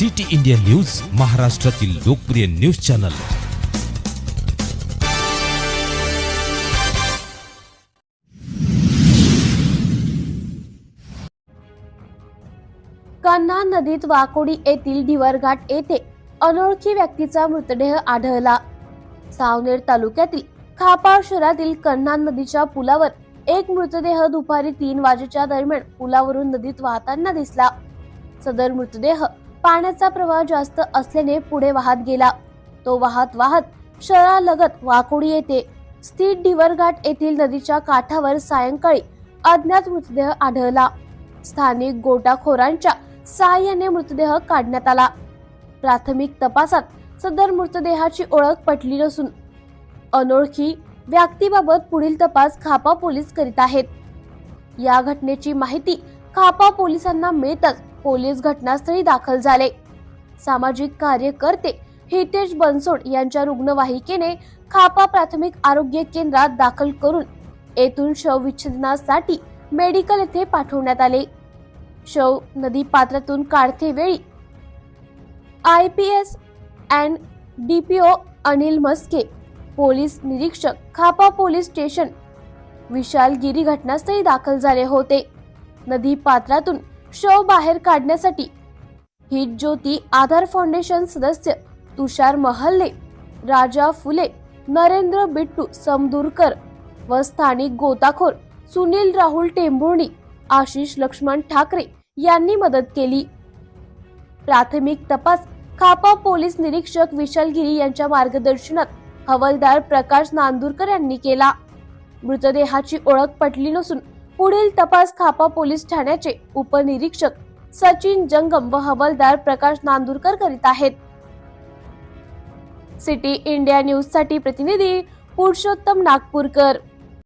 City India news, महाराष्ट्रातील लोकप्रिय news channel. Kanhan नदीत वाकोडी येथील ढिवरघाट येथे अनोळखी व्यक्तीचा मृतदेह आढळला। सावनेर तालुक्यातील खापाळ शहरातील कन्हान नदीच्या पुलावर एक मृतदेह दुपारी 3 वाजेच्या दरम्यान पुलावरून नदीत वाहताना दिसला। सदर मृतदेह पाण्याचा प्रवाह जास्त असल्याने पुढे वाहत गेला। तो वाहत शहरालगत वाकोडी येथे स्थित ढिवरघाट येथील नदीच्या काठावर सायंकाळी अज्ञात मृतदेह आढळला। स्थानिक गोटाखोरांच्या सहाय्याने मृतदेह काढण्यात आला। प्राथमिक तपासात सदर मृतदेहाची ओळख पटली नसून अनोळखी व्यक्तीबाबत पुढील तपास खापा पोलीस करीत आहेत। या घटनेची माहिती खापा पोलिसांना मिळताच पोलीस घटनास्थळी दाखल झाले। सामाजिक कार्यकर्ते हितेश बनसोड यांच्या रुग्णवाहिकेने खापा प्राथमिक आरोग्य केंद्रात दाखल करून येथून शवविच्छेदनासाठी मेडिकल येथे पाठवण्यात आले। शव नदी पात्रातून काढते वेळी IPS and DPO Anil Maske, police निरीक्षक खापा पोलीस स्टेशन विशाल गिरी घटनास्थळी दाखल झाले होते। नदी पात्रातून शव बाहेर काढण्यासाठी हिट ज्योती आधार फाउंडेशन सदस्य तुषार महल्ले, राजा फुले, नरेंद्र बिट्टू समदूरकर व स्थानिक गोताखोर सुनील राहुल टेंभुर्णी, आशिष लक्ष्मण ठाकरे यांनी मदत केली। प्राथमिक तपास खापा पोलीस निरीक्षक विशाल गिरी यांच्या मार्गदर्शनात हवालदार प्रकाश नांदुरकर यांनी केला। मृतदेहाची ओळख पटली नसून पुढील तपास खापा पोलीस ठाण्याचे उपनिरीक्षक सचिन जंगम व हवालदार प्रकाश नांदुरकर करीत आहेत। सिटी इंडिया न्यूज साठी प्रतिनिधी पुरुषोत्तम नागपूरकर।